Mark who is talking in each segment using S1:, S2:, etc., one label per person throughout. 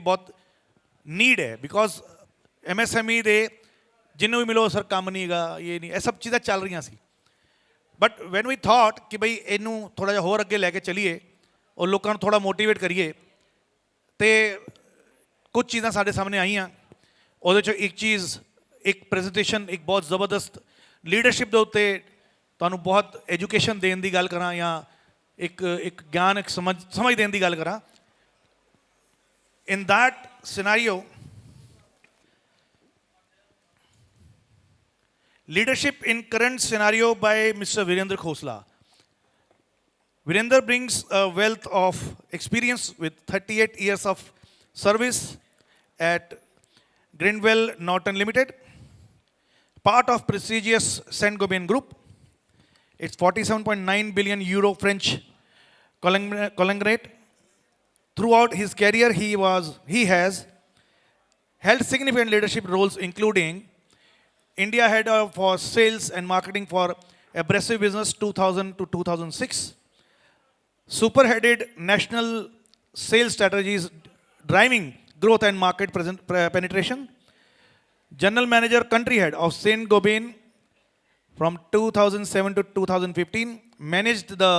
S1: बहुत नीड है, because MSME ਦੇ जिन्हों भी मिलो सर काम नहीं गा, ये नहीं, ਇਹ सब चीज़ां ਚੱਲ ਰਹੀਆਂ ਸੀ। बट वैन वी थॉट कि बई ਇਹਨੂੰ थोड़ा ਜਿਹਾ ਹੋਰ ਅੱਗੇ ਲੈ ਕੇ ਚਲੀਏ और लोगों ਨੂੰ थोड़ा मोटिवेट करिए, तो कुछ चीज़ां साढ़े सामने आईयां। ਉਹਦੇ ਚੋਂ एक चीज़, एक प्रेजेंटेशन, एक बहुत ज़बरदस्त लीडरशिप ਦੇ ਉੱਤੇ ਤੁਹਾਨੂੰ बहुत एजुकेशन देने की गल करा, या एक ज्ञान, एक समझ देने की गल करा। In that scenario, leadership in current scenario by Mr. Virendra Khosla. Virendra brings a wealth of experience with 38 years of service at Grindwell Norton Limited, part of prestigious Saint-Gobain Group. It's 47.9 billion euro French conglomerate. Throughout his career, he has held significant leadership roles, including India head for sales and marketing for Abrasive Business 2000 to 2006, superheaded national sales strategies driving growth and market penetration, general manager country head of Saint-Gobain from 2007 to 2015, managed the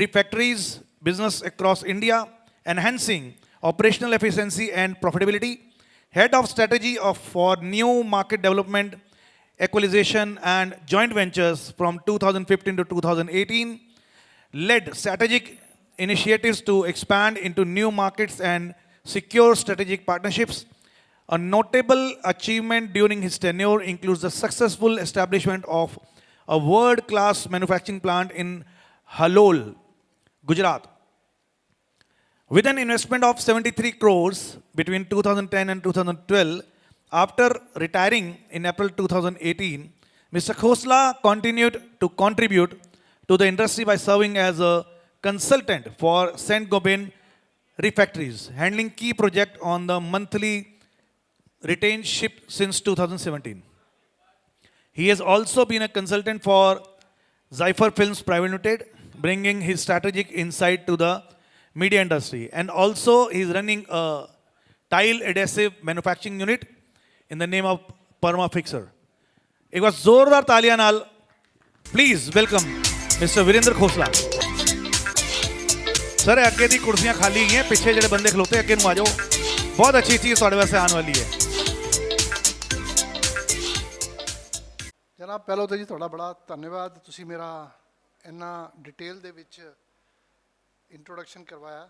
S1: refractories business across India, enhancing operational efficiency and profitability, head of strategy for new market development, acquisition and joint ventures from 2015 to 2018, led strategic initiatives to expand into new markets and secure strategic partnerships. A notable achievement during his tenure includes the successful establishment of a world-class manufacturing plant in Halol, Gujarat. With an investment of 73 crores between 2010 and 2012, after retiring in April 2018, Mr. Khosla continued to contribute to the industry by serving as a consultant for Saint-Gobain refractories, handling key projects on the monthly retained ship since 2017. He has also been a consultant for Zypher Films Private Limited, bringing his strategic insight to the media industry, and also he is running a tile adhesive manufacturing unit in the name of Parma Fixer. एक बार जोरदार तालियां नाल please welcome mister Virendra Khosla sir. अगे दी कुर्सियां खाली हैं, पिछे जेडे बंदे खलोते अगे नूं आ जाओ, बहुत अच्छी चीज़ तुहाडे वास्ते आने वाली है।
S2: जनाब पहलों तो जी तुहाडा बड़ा धन्यवाद, तुसीं मेरा इन्ना डिटेल दे विच इंट्रोडक्शन करवाया।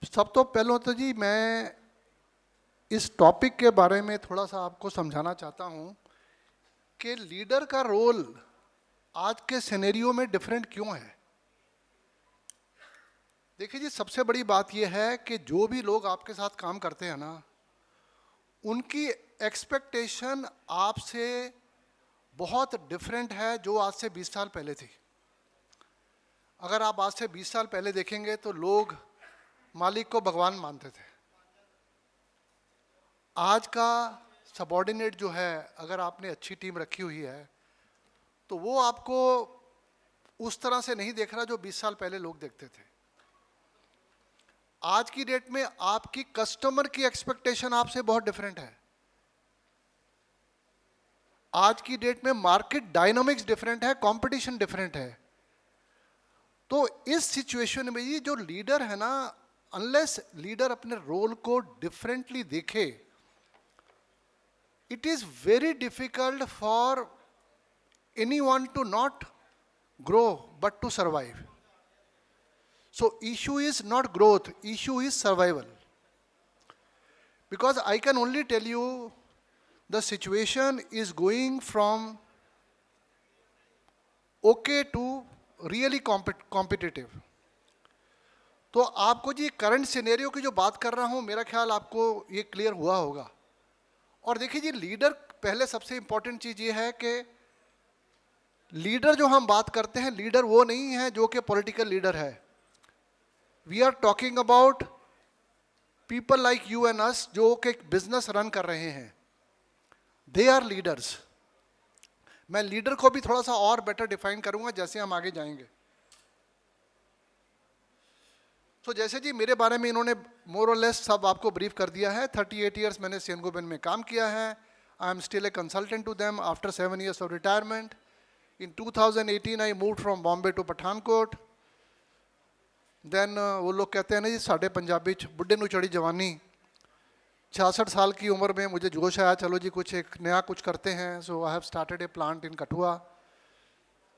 S2: सब तो पहलों तो जी मैं इस टॉपिक के बारे में थोड़ा सा आपको समझाना चाहता हूँ कि लीडर का रोल आज के सिनेरियो में डिफरेंट क्यों है। देखिए जी, सबसे बड़ी बात यह है कि जो भी लोग आपके साथ काम करते हैं ना, उनकी एक्सपेक्टेशन आपसे बहुत डिफरेंट है जो आज से 20 साल पहले थी। अगर आप आज से 20 साल पहले देखेंगे तो लोग मालिक को भगवान मानते थे। आज का सबऑर्डिनेट जो है, अगर आपने अच्छी टीम रखी हुई है तो वो आपको उस तरह से नहीं देख रहा जो 20 साल पहले लोग देखते थे। आज की डेट में आपकी कस्टमर की एक्सपेक्टेशन आपसे बहुत डिफरेंट है। आज की डेट में मार्केट डायनामिक्स डिफरेंट है, कंपटीशन डिफरेंट है। तो इस सिचुएशन में ये जो लीडर है ना, अनलेस लीडर अपने रोल को डिफरेंटली देखे, it is very difficult for anyone to not grow but to survive. So issue is not growth, issue is survival. Because I can only tell you the situation is going from okay to really competitive. तो आपको जी current scenario की जो बात कर रहा हूँ, मेरा ख्याल आपको ये क्लियर हुआ होगा। और देखिए जी, लीडर पहले सबसे इंपॉर्टेंट चीज़ ये है कि लीडर जो हम बात करते हैं, लीडर वो नहीं है जो कि पॉलिटिकल लीडर है। We are talking about people like you and us जो कि बिजनेस रन कर रहे हैं। They are leaders. मैं लीडर को भी थोड़ा सा और बेटर डिफाइन करूंगा जैसे हम आगे जाएंगे। तो जैसे जी मेरे बारे में इन्होंने मोर और लेस सब आपको ब्रीफ कर दिया है। 38 ईयर्स मैंने सेन-गोबेन में काम किया है। I am still a consultant to them after 7 years of retirement. In 2018 I moved from Bombay to Pathankot. Then वो लोग कहते हैं ना जी साढ़े पंजाबी बुढ़े नू चढ़ी जवानी। 66 साल की उम्र में मुझे जोश आया, चलो जी कुछ एक नया कुछ करते हैं। So I have started a plant in Kathua.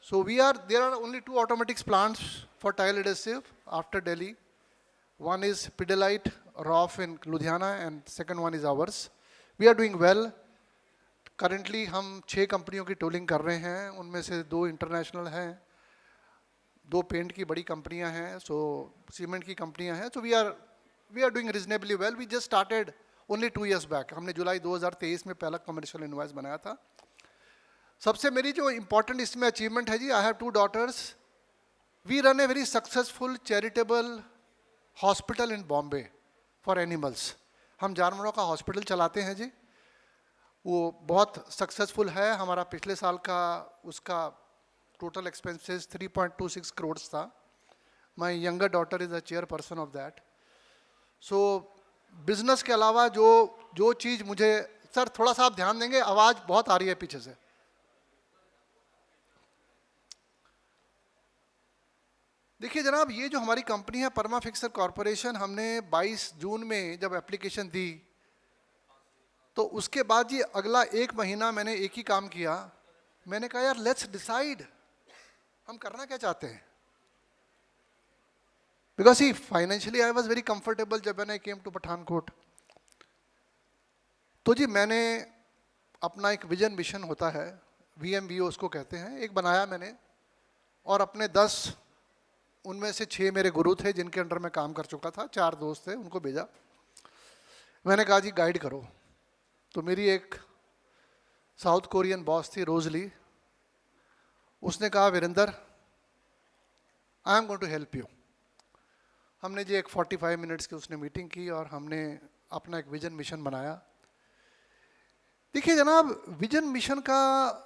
S2: So there are only 2 automatics plants for tile adhesive after Delhi. One is Pidilite, Roff in Ludhiana, and second one is ours. We are doing well. Currently हम 6 कंपनियों की tolling कर रहे हैं, उनमें से 2 international हैं, 2 paint की बड़ी कंपनियां हैं, सीमेंट की कंपनियां हैं. So we are doing reasonably well. We just started only 2 years back. हमने जुलाई 2023 में पहला कमर्शियल इनवॉइस बनाया था. सबसे मेरी जो इम्पोर्टेंट इसमें अचीवमेंट है जी, I have 2 daughters. We run a very successful charitable hospital in Bombay for animals. हम जानवरों का हॉस्पिटल चलाते हैं जी, वो बहुत सक्सेसफुल है. हमारा पिछले साल का उसका टोटल एक्सपेंसेस 3.26 करोड़ था. My younger daughter is a chairperson of that. So business के अलावा जो चीज़ मुझे, सर थोड़ा सा आप ध्यान देंगे, आवाज़ बहुत आ रही है पीछे से. देखिए जनाब, ये जो हमारी कंपनी है परमा फिक्सर कॉरपोरेशन, हमने 22 जून में जब एप्लीकेशन दी तो उसके बाद जी अगला 1 महीना मैंने एक ही काम किया. मैंने कहा यार लेट्स डिसाइड हम करना क्या चाहते हैं. Because he financially I was very comfortable जब मैंने केम टू पठानकोट. तो जी मैंने अपना एक विजन मिशन होता है, VMBO उसको कहते हैं, एक बनाया मैंने. और अपने 10 उनमें से 6 मेरे गुरु थे जिनके अंडर में काम कर चुका था, 4 दोस्त थे, उनको भेजा. मैंने कहा जी गाइड करो. तो मेरी एक साउथ कोरियन बॉस थी रोजली. उसने कहा Virendra I am going to help you. हमने जी एक 45 मिनट्स की उसने मीटिंग की और हमने अपना एक विजन मिशन बनाया. देखिए जनाब, विजन मिशन का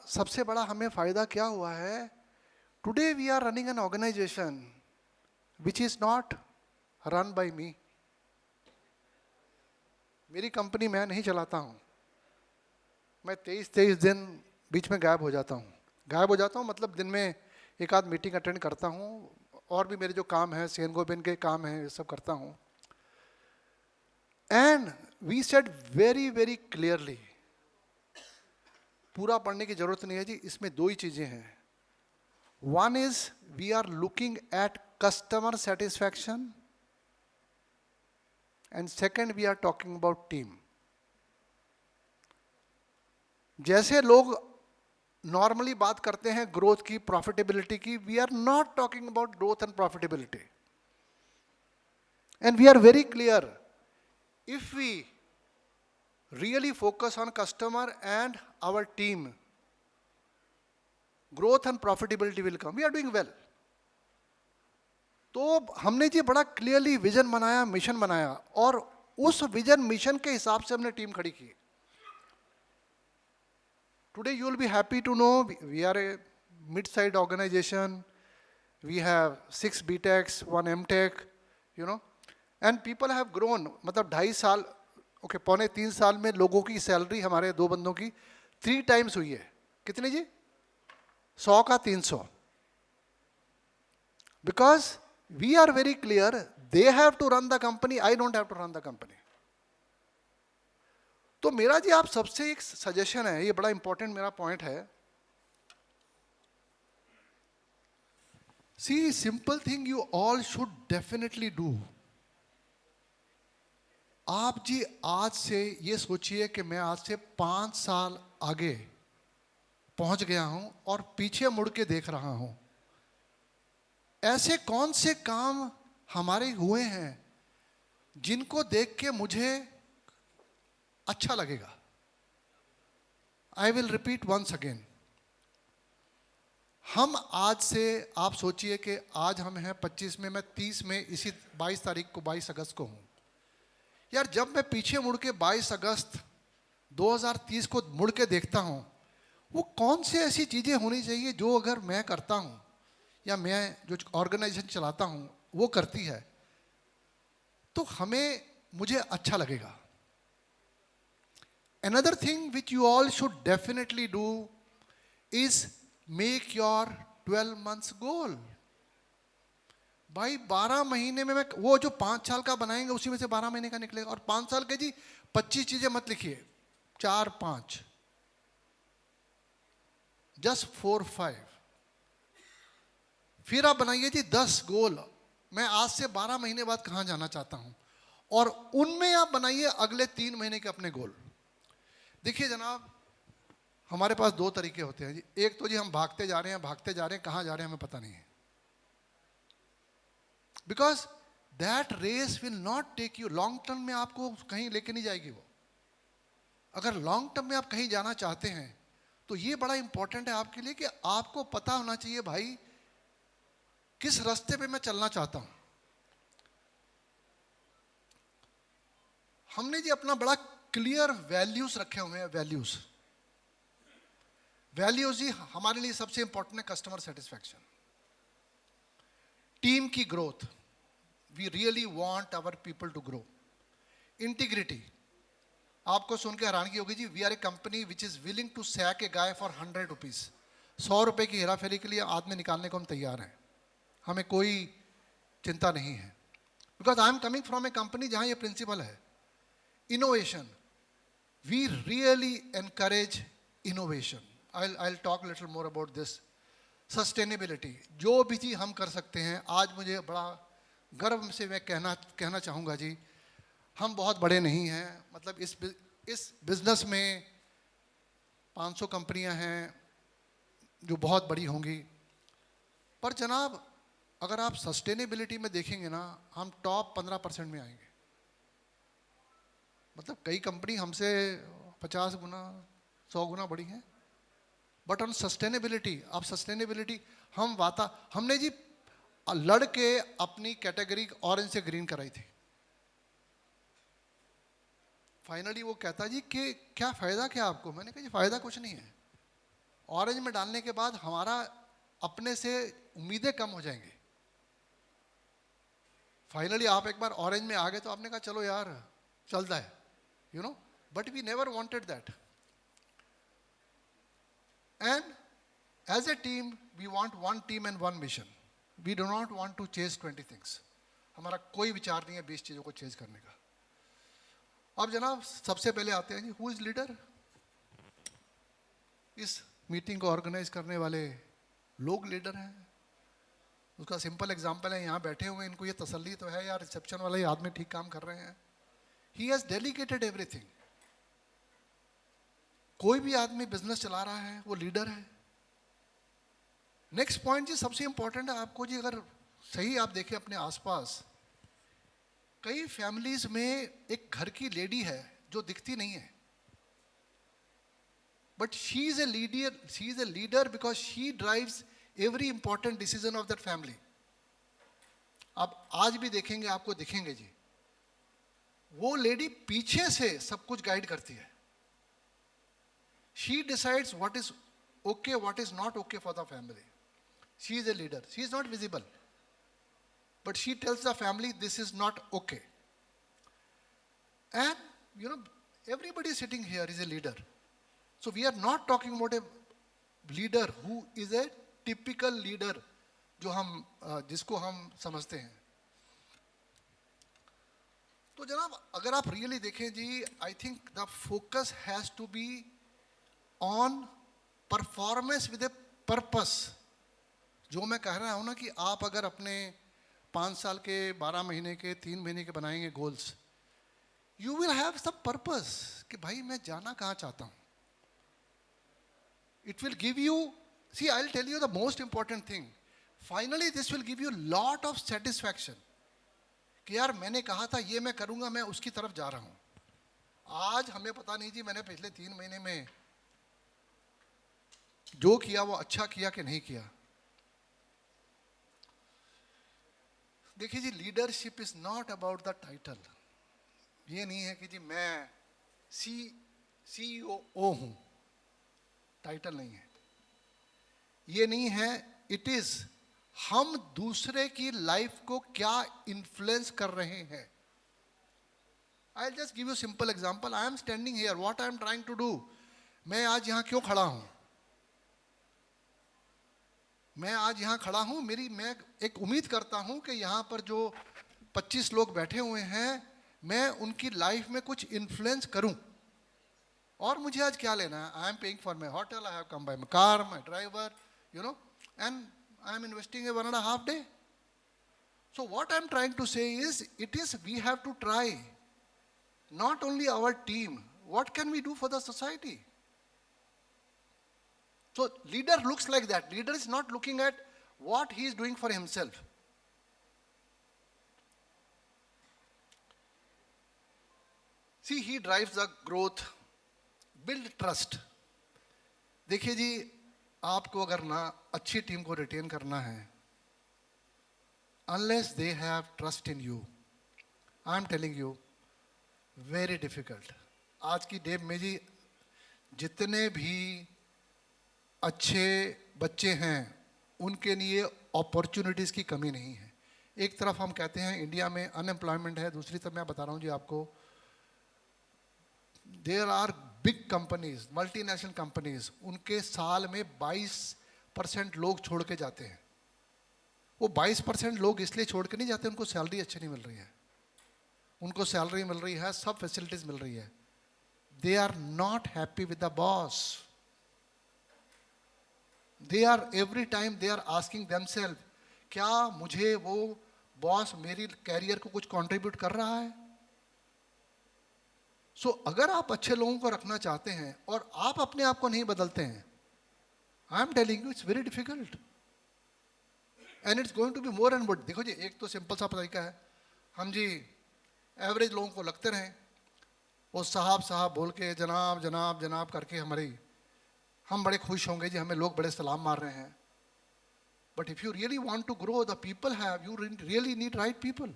S2: सबसे बड़ा हमें फ़ायदा क्या हुआ है, today we are running an organisation which is not run by me. मेरी कंपनी मैं नहीं चलाता हूँ. मैं 23 दिन बीच में गायब हो जाता हूँ. गायब हो जाता हूँ मतलब दिन में एक आध मीटिंग अटेंड करता हूँ, और भी मेरे जो काम है सेन-गोबेन के काम हैं ये सब करता हूँ. And we said very very clearly, पूरा पढ़ने की जरूरत नहीं है जी, इसमें 2 ही चीज़ें हैं. One is we are looking at customer satisfaction, and second we are talking about team. जैसे लोग नॉर्मली बात करते हैं ग्रोथ की, प्रॉफिटेबिलिटी की, we are not talking about growth and profitability. And we are very clear, if we really focus on customer and our team, growth and profitability will come. We are doing well. तो हमने जी बड़ा clearly vision बनाया, mission बनाया, और उस vision mission के हिसाब से हमने टीम खड़ी की. Today you will be happy to know we are a mid side organisation. We have 6 BTechs, 1 MTech, you know, and people have grown. मतलब 2.5 साल, ओके, 2.25-3 साल में लोगों की सैलरी हमारे 2 बंदों की 3 टाइम्स हुई है. कितनी जी? 100 का 300. Because we are very clear, they have to run the company, I don't have to run the company. तो मेरा जी आप सबसे एक सजेशन है, ये बड़ा इंपॉर्टेंट मेरा पॉइंट है. See simple thing you all should definitely do. आप जी आज से ये सोचिए कि मैं आज से 5 साल आगे पहुंच गया हूं और पीछे मुड़ के देख रहा हूं. ऐसे कौन से काम हमारे हुए हैं जिनको देख के मुझे अच्छा लगेगा. I will repeat once again. हम आज से, आप सोचिए कि आज हम हैं 25 में, मैं 30 में, इसी 22 तारीख को 22 अगस्त को हूं. यार जब मैं पीछे मुड़ के 22 अगस्त 2030 को मुड़ के देखता हूं, वो कौन से ऐसी चीज़ें होनी चाहिए जो अगर मैं करता हूं या मैं जो ऑर्गेनाइजेशन चलाता हूं वो करती है, तो मुझे अच्छा लगेगा. Another thing which you all should definitely do is make your 12 months goal. भाई 12 महीने में मैं वो जो 5 साल का बनाएंगे उसी में से 12 महीने का निकलेगा. और 5 साल के जी 25 चीजें मत लिखिए, 4-5, जस्ट 4-5. फिर आप बनाइए जी 10 गोल. मैं आज से 12 महीने बाद कहां जाना चाहता हूं, और उनमें आप बनाइए अगले 3 महीने के अपने गोल. देखिए जनाब, हमारे पास 2 तरीके होते हैं जी. एक तो जी हम भागते जा रहे हैं, कहां जा रहे हैं हमें पता नहीं है. Because that race will not take you, long term में आपको कहीं लेके नहीं जाएगी वो. अगर लॉन्ग टर्म में आप कहीं जाना चाहते हैं तो ये बड़ा इंपॉर्टेंट है आपके लिए कि आपको पता होना चाहिए भाई किस रास्ते पे मैं चलना चाहता हूं. हमने जी अपना बड़ा क्लियर वैल्यूज रखे हुए हैं. वैल्यूज जी हमारे लिए सबसे इंपॉर्टेंट है. कस्टमर सेटिस्फैक्शन, टीम की growth, we really want our people to grow. Integrity, आपको सुन के हैरानगी होगी जी, we are a company which is willing to sack a guy for 100 rupees. 100 रुपए की हेराफेरी के लिए आदमी निकालने को हम तैयार हैं. हमें कोई चिंता नहीं है. Because I am coming from a company जहां ये प्रिंसिपल है. Innovation, we really encourage innovation. I'll talk a little more about this. Sustainability, जो भी चीज़ हम कर सकते हैं, आज मुझे बड़ा गर्व से मैं कहना चाहूँगा जी, हम बहुत बड़े नहीं हैं. मतलब इस बिजनेस में 500 कंपनियां हैं जो बहुत बड़ी होंगी, पर जनाब अगर आप सस्टेनेबिलिटी में देखेंगे ना, हम टॉप 15% में आएंगे. मतलब कई कंपनी हमसे 50 गुना 100 गुना बड़ी हैं. बट ऑन सस्टेनेबिलिटी, आप सस्टेनेबिलिटी, हमने जी लड़ के अपनी कैटेगरी ऑरेंज से ग्रीन कराई थी. फाइनली वो कहता जी कि क्या फायदा क्या आपको. मैंने कहा जी फायदा कुछ नहीं है. ऑरेंज में डालने के बाद हमारा अपने से उम्मीदें कम हो जाएंगी. फाइनली आप एक बार ऑरेंज में आ गए तो आपने कहा चलो यार चलता है, you know. But we never wanted that. And as a team, we want one team and one mission. We do not want to chase 20 things. हमारा कोई विचार नहीं है 20 चीज़ों को चेज करने का. अब जनाब सबसे पहले आते हैं जी, हु इज लीडर. इस मीटिंग को ऑर्गेनाइज करने वाले लोग लीडर हैं. उसका सिंपल एग्जांपल है, यहाँ बैठे हुए इनको ये तसल्ली तो है यार रिसेप्शन वाला ही आदमी ठीक काम कर रहे हैं. He has delegated everything. कोई भी आदमी बिजनेस चला रहा है वो लीडर है. नेक्स्ट पॉइंट जी सबसे इंपॉर्टेंट है आपको जी, अगर सही आप देखें अपने आसपास, कई फैमिलीज में एक घर की लेडी है जो दिखती नहीं है, but she is a leader because she drives every important decision of that family. आप आज भी देखेंगे, आपको दिखेंगे जी, वो लेडी पीछे से सब कुछ गाइड करती है. She decides what is okay, what is not okay for the family. She is a leader. She is not visible, but she tells the family this is not okay. And you know, everybody sitting here is a leader. So we are not talking about a leader who is a typical leader, जिसको हम समझते हैं. तो जनाब अगर आप really देखें जी, I think the focus has to be on performance with a purpose. जो मैं कह रहा हूं ना कि आप अगर अपने 5 साल के, 12 महीने के, 3 महीने के बनाएंगे goals, you will have some purpose कि भाई मैं जाना कहां चाहता हूं. It will give you, see I will tell you the most important thing, finally this will give you lot of satisfaction कि यार मैंने कहा था ये मैं करूंगा, मैं उसकी तरफ जा रहा हूं. आज हमें पता नहीं जी मैंने पिछले 3 महीने में जो किया वो अच्छा किया कि नहीं किया. देखिए जी, leadership is not about the title. ये नहीं है कि जी मैं CEO हूं, टाइटल नहीं है. ये नहीं है. इट इज हम दूसरे की लाइफ को क्या इन्फ्लुएंस कर रहे हैं I'll just give you a simple example. I am standing here. What I am trying to do? मैं आज यहाँ क्यों खड़ा हूँ? मैं आज यहाँ खड़ा हूँ, मैं एक उम्मीद करता हूँ कि यहाँ पर जो 25 लोग बैठे हुए हैं, मैं उनकी लाइफ में कुछ इन्फ्लुएंस करूँ. और मुझे आज क्या लेना है? I am paying for my hotel, I have come by my car, my driver, you know, and I am investing A 1.5 day. So what I am trying to say is, we have to try, not only our team, what can we do for the society? So leader looks like that. Leader is not looking at what he is doing for himself. See, he drives the growth, build trust. देखिए जी, आपको अगर ना अच्छी team को retain करना है, unless they have trust in you, I am telling you, very difficult. आज की डेट में जी जितने भी अच्छे बच्चे हैं उनके लिए अपॉर्चुनिटीज़ की कमी नहीं है. एक तरफ हम कहते हैं इंडिया में अनएम्प्लॉयमेंट है, दूसरी तरफ मैं बता रहा हूँ जी आपको, there are big companies, multinational companies, उनके साल में 22% लोग छोड़ के जाते हैं. वो 22% लोग इसलिए छोड़ के नहीं जाते, उनको सैलरी अच्छी नहीं मिल रही है, उनको सैलरी मिल रही है, सब फैसिलिटीज मिल रही है. They are not happy with the boss. They are every time they are asking themselves, क्या मुझे वो बॉस मेरी कैरियर को कुछ कंट्रीब्यूट कर रहा है? सो अगर आप अच्छे लोगों को रखना चाहते हैं और आप अपने आप को नहीं बदलते हैं, I am telling you it's very difficult and it's going to be more and more. देखो जी, एक तो सिंपल सा तरीका है, हम जी एवरेज लोगों को लगते रहें, वो साहब साहब बोल के जनाब जनाब जनाब करके हम बड़े खुश होंगे जी, हमें लोग बड़े सलाम मार रहे हैं. But if you really want to grow, the people have, you really need right people.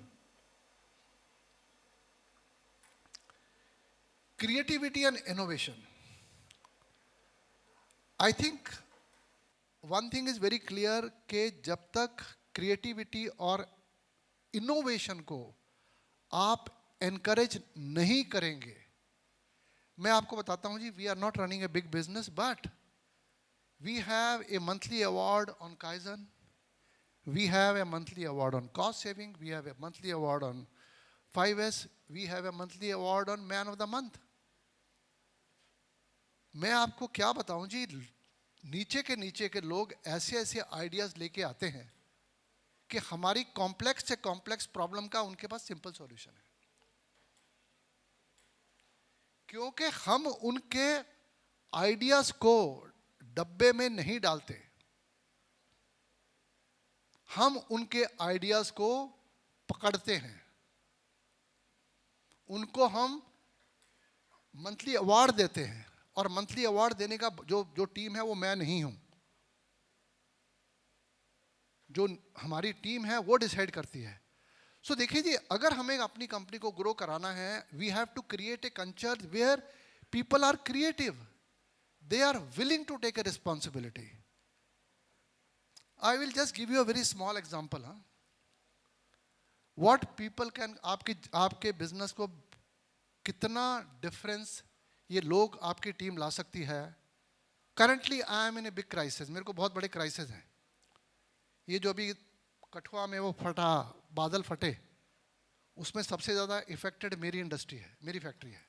S2: Creativity and innovation. I think one thing is very clear कि जब तक creativity और innovation को आप encourage नहीं करेंगे, मैं आपको बताता हूँ जी, we are not running a big business, but we have a monthly award on Kaizen, we have a monthly award on cost saving, we have a monthly award on 5S, we have a monthly award on Man of the Month. मैं आपको क्या बताऊं जी, नीचे के लोग ऐसे ऐसे ideas लेके आते हैं कि हमारी कॉम्प्लेक्स से कॉम्प्लेक्स प्रॉब्लम का उनके पास सिंपल सॉल्यूशन है, क्योंकि हम उनके आइडियाज को डब्बे में नहीं डालते, हम उनके आइडियाज को पकड़ते हैं, उनको हम मंथली अवार्ड देते हैं. और मंथली अवार्ड देने का जो टीम है वो मैं नहीं हूं, जो हमारी टीम है वो डिसाइड करती है. सो देखिए जी, अगर हमें अपनी कंपनी को ग्रो कराना है, we have to create a culture where people are creative, they are willing to take a responsibility. I will just give you a very small example. What people can, आपके business को कितना difference ये लोग आपकी team ला सकती है. Currently I am in a big crisis, मेरे को बहुत बड़े क्राइसिस हैं. ये जो अभी कठुआ में वो फटा, बादल फटे, उसमें सबसे ज़्यादा इफेक्टेड मेरी इंडस्ट्री है, मेरी फैक्ट्री है.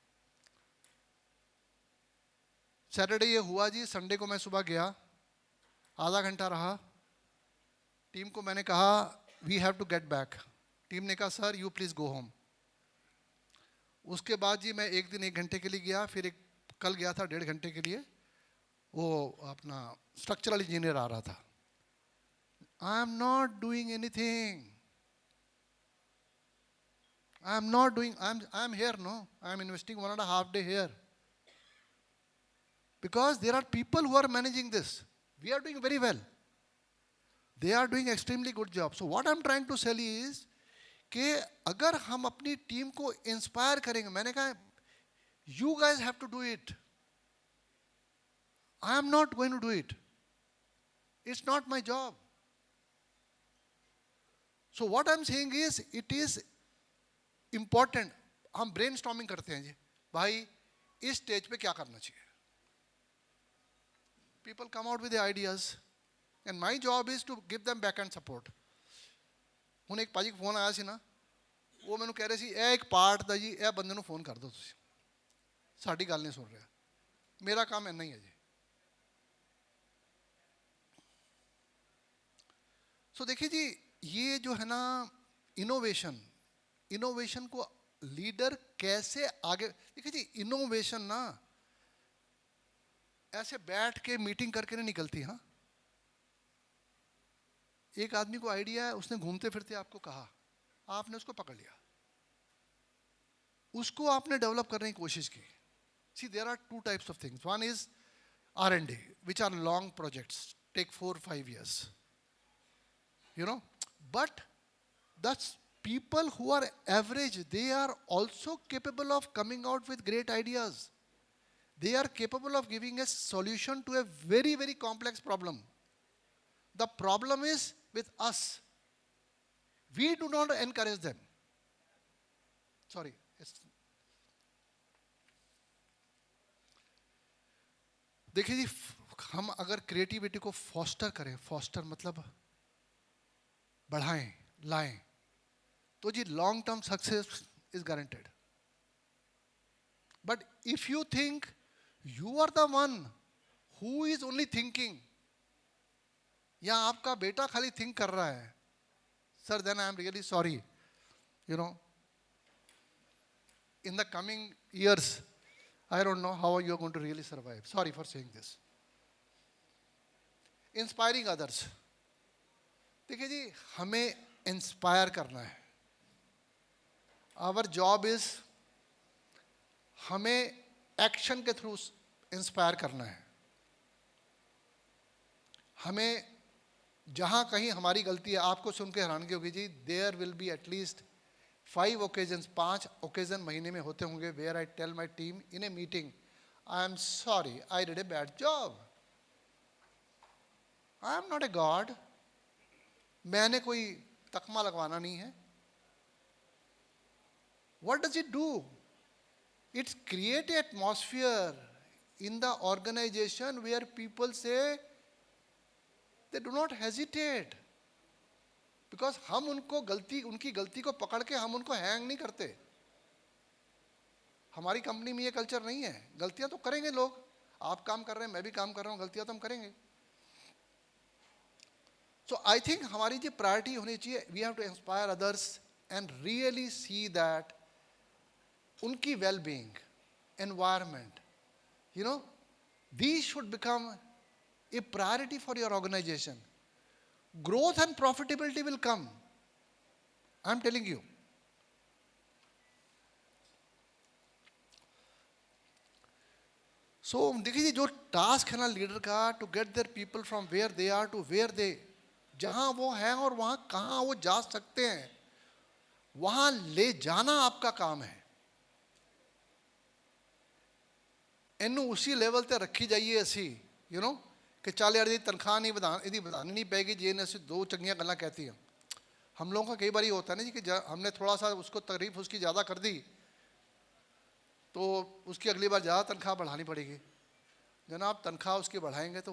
S2: सैटरडे ये हुआ जी, संडे को मैं सुबह गया, आधा घंटा रहा, टीम को मैंने कहा we have to get back. Team ने कहा sir you please go home. उसके बाद जी मैं एक दिन 1 घंटे के लिए गया, फिर कल गया था 1.5 घंटे के लिए, वो अपना स्ट्रक्चरल इंजीनियर आ रहा था. I am not doing anything, I am here, no, I am investing 1.5 day here, because there are people who are managing this. We are doing very well, they are doing extremely good job. So what I am trying to say is कि अगर हम अपनी team को inspire करेंगे, मैंने कहा you guys have to do it, I am not going to do it, it's not my job. So what I am saying is, it is important. हम brainstorming करते हैं जी, भाई इस स्टेज पे क्या करना चाहिए. People come out with the ideas and my job is to give them back end support. ਹੁਣ ਇੱਕ ਭਾਜੀ ਫੋਨ ਆਇਆ ਸੀ ਨਾ, ਉਹ ਮੈਨੂੰ ਕਹਿ ਰਹੇ ਸੀ ਇਹ ਇੱਕ ਪਾਰਟ ਦਾ ਜੀ, ਇਹ ਬੰਦੇ ਨੂੰ ਫੋਨ ਕਰ ਦਿਓ ਤੁਸੀਂ, ਸਾਡੀ ਗੱਲ ਨਹੀਂ ਸੁਣ ਰਿਹਾ. ਮੇਰਾ ਕੰਮ ਇੰਨਾ ਹੀ ਹੈ ਜੀ. सो देखिए जी, ये जो है ना इनोवेशन को लीडर कैसे आगे, देखिए जी इनोवेशन ना ऐसे बैठ के मीटिंग करके नहीं निकलती. हाँ, एक आदमी को आइडिया है, उसने घूमते फिरते आपको कहा, आपने उसको पकड़ लिया, उसको आपने डेवलप करने की कोशिश की. See there are two types of things. One is R&D, which are long projects, take 4-5 years. But that's people who are average, they are also capable of coming out with great ideas. They are capable of giving a solution to a very, very complex problem. The problem is with us. We do not encourage them. Sorry. देखिए जी, हम अगर creativity को foster करें, foster मतलब बढ़ाएं, लाएं, तो जी long term success is guaranteed. But if you think you are the one who is only thinking, या आपका बेटा खाली थिंक कर रहा है, sir then I am really sorry. In the coming years I don't know how you are going to really survive. Sorry for saying this. Inspiring others. देखिए जी, हमें inspire करना है. Our job is हमें action के through inspire करना है. हमें जहाँ कहीं हमारी गलती है, आपको सुन के हैरानगी होगी जी, there will be at least 5 occasions, 5 occasion महीने में होते होंगे where I tell my team in a meeting, I am sorry, I did a bad job. I am not a God. मैंने कोई तकमा लगवाना नहीं है. What does it do? It's create an atmosphere in the organization where people say they do not hesitate. Because हम उनकी गलती को पकड़ के हम उनको हैंग नहीं करते. हमारी कंपनी में ये कल्चर नहीं है. गलतियां तो करेंगे लोग, आप काम कर रहे हैं, मैं भी काम कर रहा हूं, गलतियां तो हम करेंगे. सो आई थिंक हमारी जो प्रायोरिटी होनी चाहिए, we have to inspire others and really see that उनकी well being, environment, these should become a priority for your organisation. Growth and profitability will come. I am telling you. So देखिए जी, जो task है ना leader का, to get their people from where they are to where they, जहां वो हैं और वहां कहां वो जा सकते हैं, वहां ले जाना आपका काम है. इन्हों उसी लेवल ते रखी जाइए असी, कि चल यार ये तनख्वाह नहीं बढ़ानी नहीं पैगी जी ने असं 2 चंगियां गल्लां कहती हैं. हम लोगों का कई बार होता है ना जी कि हमने थोड़ा सा उसको तारीफ उसकी ज़्यादा कर दी तो उसकी अगली बार ज़्यादा तनख्वाह बढ़ानी पड़ेगी. जनाब, तनख्वाह उसकी बढ़ाएंगे तो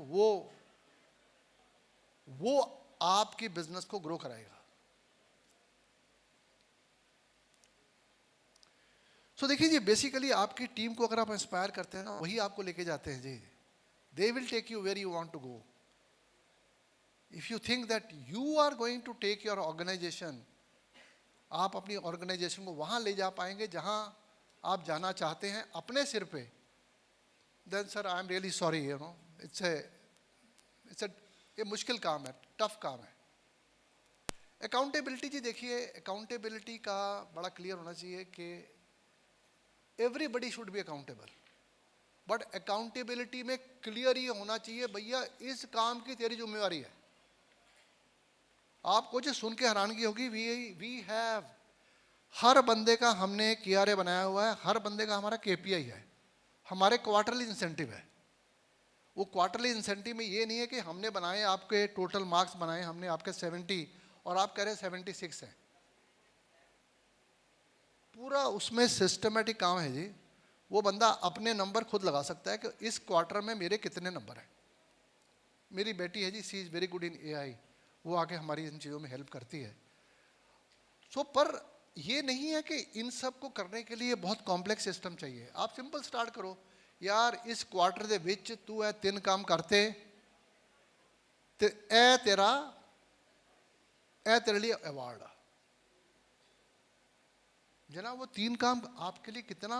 S2: वो आपकी बिजनेस को ग्रो कराएगा. सो देखिए जी, बेसिकली आपकी टीम को अगर आप इंस्पायर करते हैं ना, वही आपको लेके जाते हैं जी. They will take you where you want to go. If you think that you are going to take your organization, आप अपनी ऑर्गेनाइजेशन को वहाँ ले जा पाएंगे जहाँ आप जाना चाहते हैं अपने सिर पे, then sir I am really sorry, it's ये मुश्किल काम है, टफ काम है. अकाउंटेबिलिटी जी, देखिए अकाउंटेबिलिटी का बड़ा क्लियर होना चाहिए कि everybody should be accountable. But accountability में क्लियर ये होना चाहिए, भैया इस काम की तेरी जिम्मेवारी है. आपको जो सुन के हैरानगी होगी, वी हैव, हर बंदे का हमने KRA बनाया हुआ है, हर बंदे का हमारा KPI है, हमारे क्वार्टरली इंसेंटिव है. वो क्वार्टरली इंसेंटिव में ये नहीं है कि हमने बनाए, आपके टोटल मार्क्स बनाए हमने आपके 70 और आप कह रहे 76 हैं. पूरा उसमें सिस्टमेटिक काम है जी। वो बंदा अपने नंबर खुद लगा सकता है कि इस क्वार्टर में मेरे कितने नंबर हैं। मेरी बेटी है जी, she is very good in AI, वो आके हमारी इन चीज़ों में हेल्प करती है। सो पर ये नहीं है कि इन सब को करने के लिए बहुत कॉम्प्लेक्स सिस्टम चाहिए। आप सिंपल स्टार्ट करो, यार इस क्वार्टर ਦੇ ਵਿੱਚ तू ਇਹ 3 काम करते ਤੇ ਇਹ तेरे लिए अवार्ड आ। जनाब वो 3 काम आपके लिए कितना,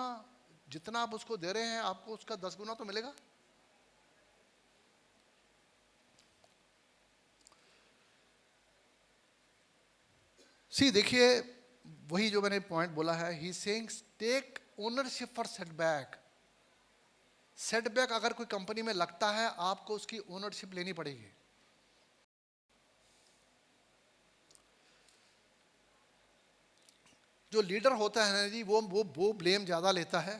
S2: जितना आप उसको दे रहे हैं आपको उसका 10 गुना तो मिलेगा। सी देखिए, वही जो मैंने पॉइंट बोला है, he saying take ownership for setback. Setback अगर कोई कंपनी में लगता है आपको उसकी ओनरशिप लेनी पड़ेगी। जो लीडर होता है ना जी, वो ब्लेम ज़्यादा लेता है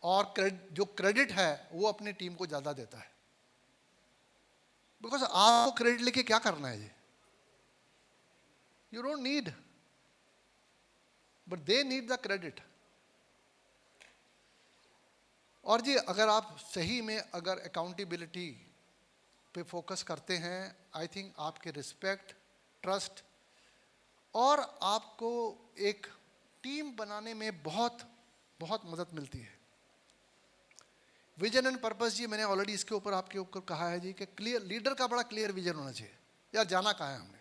S2: और जो क्रेडिट है वो अपनी टीम को ज़्यादा देता है। बिकॉज आपको क्रेडिट लेके क्या करना है जी? You don't need, but they need the credit. और जी अगर आप सही में अगर अकाउंटेबिलिटी पे फोकस करते हैं, आई थिंक आपके रिस्पेक्ट, ट्रस्ट और आपको एक टीम बनाने में बहुत बहुत मदद मिलती है। विजन एंड पर्पस जी, मैंने ऑलरेडी इसके ऊपर आपके ऊपर कहा है जी कि क्लियर लीडर का बड़ा क्लियर विजन होना चाहिए। यार जाना कहाँ है हमने,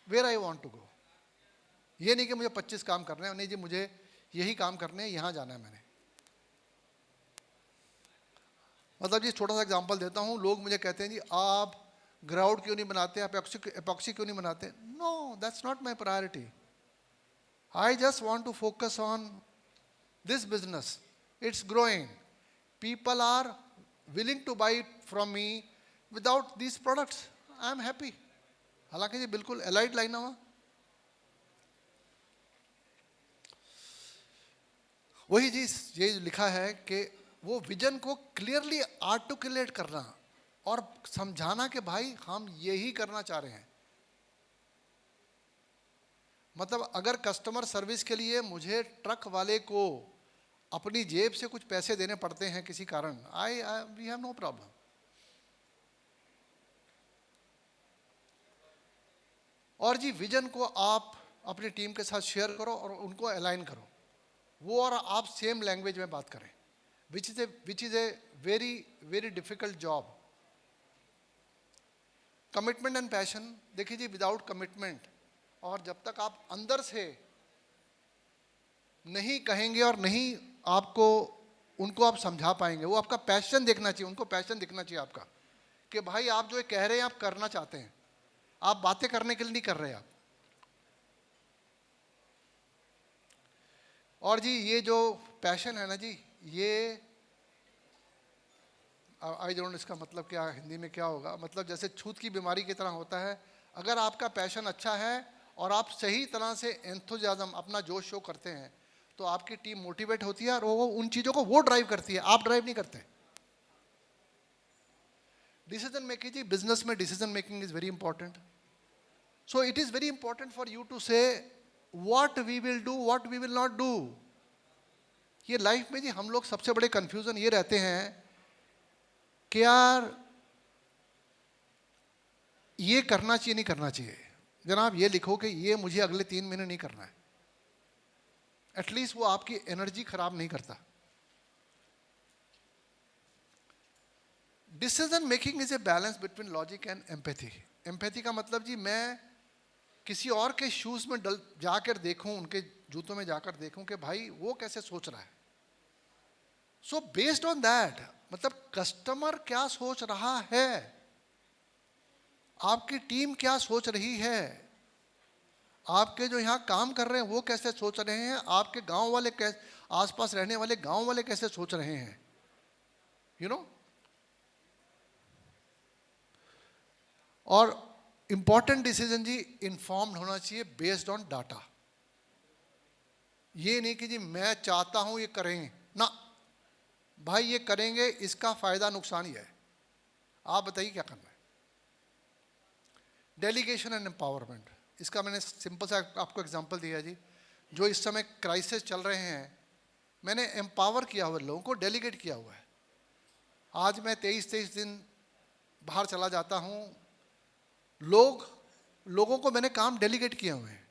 S2: where I want to go. ये नहीं कि मुझे 25 काम करने हैं, नहीं जी मुझे यही काम करने हैं, यहाँ जाना है मैंने। मतलब जी छोटा सा एग्जांपल देता हूँ, लोग मुझे कहते हैं जी आप ग्राउंड क्यों नहीं बनाते, आप एपॉक्सी क्यों नहीं बनाते। No, that's not my priority. I just want to focus on this business, it's growing, people are willing to buy from me without these products, I am happy. हालांकि जी बिल्कुल एलाइड लाइन हुआ। वही जी ये लिखा है कि वो विजन को क्लियरली आर्टिकुलेट करना और समझाना कि भाई हम यही करना चाह रहे हैं। मतलब अगर कस्टमर सर्विस के लिए मुझे ट्रक वाले को अपनी जेब से कुछ पैसे देने पड़ते हैं किसी कारण, वी हैव नो प्रॉब्लम। और जी विजन को आप अपनी टीम के साथ शेयर करो और उनको अलाइन करो, वो और आप सेम लैंग्वेज में बात करें, which is a very very difficult job. Commitment and passion, देखिए जी विदाउट कमिटमेंट और जब तक आप अंदर से नहीं कहेंगे और नहीं आपको उनको आप समझा पाएंगे, वो आपका पैशन देखना चाहिए, उनको पैशन दिखना चाहिए आपका कि भाई आप जो कह रहे हैं आप करना चाहते हैं, आप बातें करने के लिए नहीं कर रहे आप। और जी ये जो पैशन है ना जी, ये आई डोंट, इसका मतलब क्या हिंदी में क्या होगा, मतलब जैसे छूत की बीमारी की तरह होता है। अगर आपका पैशन अच्छा है और आप सही तरह से एंथुजियाज्म अपना जोश शो करते हैं तो आपकी टीम मोटिवेट होती है और वो उन चीज़ों को वो ड्राइव करती है, आप ड्राइव नहीं करते। डिसीजन मेकिंग जी, बिजनेस में decision making is very important. So it is very important for you to say what we will do, what we will not do. ये लाइफ में जी हम लोग सबसे बड़े कंफ्यूजन ये रहते हैं कि यार ये करना चाहिए नहीं करना चाहिए। जनाब ये लिखो कि ये मुझे अगले 3 महीने नहीं करना है, एटलीस्ट वो आपकी एनर्जी खराब नहीं करता। Decision making is a balance between logic and empathy. Empathy का मतलब जी मैं किसी और के शूज में जाकर देखूं, उनके जूतों में जाकर देखूं कि भाई वो कैसे सोच रहा है। सो बेस्ड ऑन दैट, मतलब कस्टमर क्या सोच रहा है, आपकी टीम क्या सोच रही है, आपके जो यहाँ काम कर रहे हैं वो कैसे सोच रहे हैं, आपके गांव वाले कैसे, आसपास रहने वाले गांव वाले कैसे सोच रहे हैं, यू नो। और इंपॉर्टेंट डिसीजन जी इन्फॉर्म्ड होना चाहिए बेस्ड ऑन डाटा। ये नहीं कि जी मैं चाहता हूं ये करें ना, भाई ये करेंगे, इसका फायदा नुकसान ही है, आप बताइए क्या करना है। डेलीगेशन एंड एम्पावरमेंट, इसका मैंने सिंपल सा आपको एग्जांपल दिया जी। जो इस समय क्राइसिस चल रहे हैं, मैंने एम्पावर किया हुआ लोगों को, डेलीगेट किया हुआ है। आज मैं 23 दिन बाहर चला जाता हूँ, लोगों को मैंने काम डेलीगेट किए हुए हैं।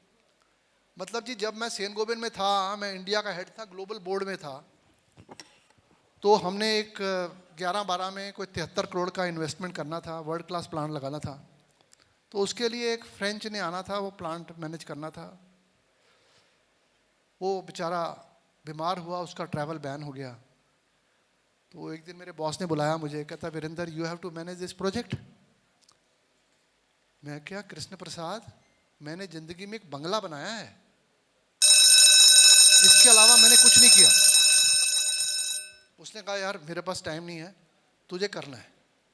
S2: मतलब जी जब मैं सेन गोबिन में था, मैं इंडिया का हेड था, ग्लोबल बोर्ड में था, तो हमने एक 11-12 में कोई 73 करोड़ का इन्वेस्टमेंट करना था, वर्ल्ड क्लास प्लांट लगाना था। तो उसके लिए एक फ्रेंच ने आना था, वो प्लांट मैनेज करना था। वो बेचारा बीमार हुआ, उसका ट्रैवल बैन हो गया। तो एक दिन मेरे बॉस ने बुलाया मुझे, कहता Virendra you have to manage this project. मैं क्या कृष्ण प्रसाद, मैंने ज़िंदगी में एक बंगला बनाया है, इसके अलावा मैंने कुछ नहीं किया। उसने कहा यार मेरे पास टाइम नहीं है, तुझे करना है।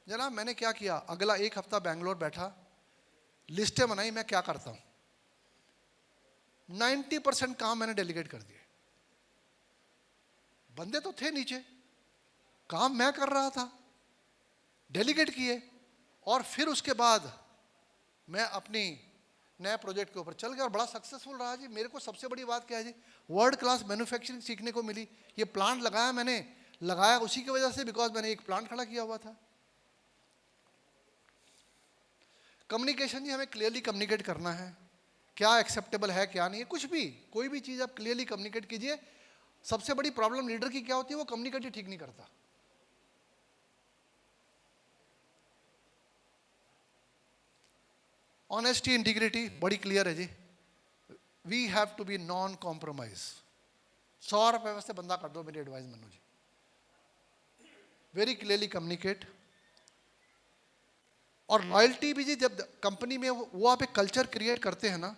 S2: जनाब मैंने क्या किया, अगला 1 हफ्ता बेंगलोर बैठा, लिस्टें बनाई मैं क्या करता हूँ। 90% काम मैंने डेलीगेट कर दिए। बंदे तो थे नीचे, काम मैं कर रहा था, डेलीगेट किए। और फिर उसके बाद मैं अपनी नए प्रोजेक्ट के ऊपर चल गया और बड़ा सक्सेसफुल रहा जी। मेरे को सबसे बड़ी बात क्या है जी, वर्ल्ड क्लास मैन्युफैक्चरिंग सीखने को मिली। ये प्लांट लगाया मैंने, लगाया उसी की वजह से बिकॉज मैंने एक प्लांट खड़ा किया हुआ था। कम्युनिकेशन जी, हमें क्लियरली कम्युनिकेट करना है, क्या एक्सेप्टेबल है क्या नहीं है, कुछ भी कोई भी चीज़ आप क्लियरली कम्युनिकेट कीजिए। सबसे बड़ी प्रॉब्लम लीडर की क्या होती है, वो कम्युनिकेट ही ठीक नहीं करता। ऑनेस्टी इंटीग्रिटी बड़ी क्लियर है जी। We have to be non compromise. 100 रुपये से बंदा कर दो, मेरी एडवाइस मानो जी। Very clearly communicate. और लॉयल्टी भी जी, जब कंपनी में वो आप एक कल्चर क्रिएट करते हैं ना।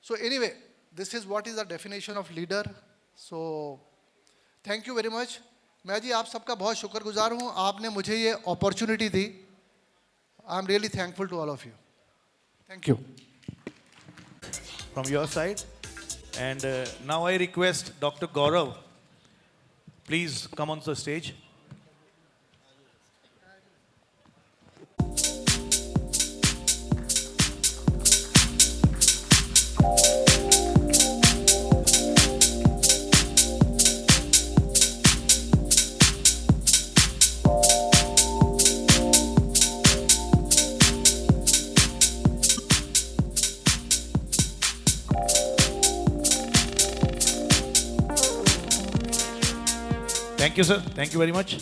S2: So anyway, this is what is the definition of leader. So thank you very much. मैं जी आप सबका बहुत शुक्रगुजार हूँ, आपने मुझे ये अपॉर्चुनिटी दी। I am really thankful to all of you. Thank you.
S1: From your side. And now I request Dr. Gaurav, please come on the stage. Thank you, sir. Thank you very much.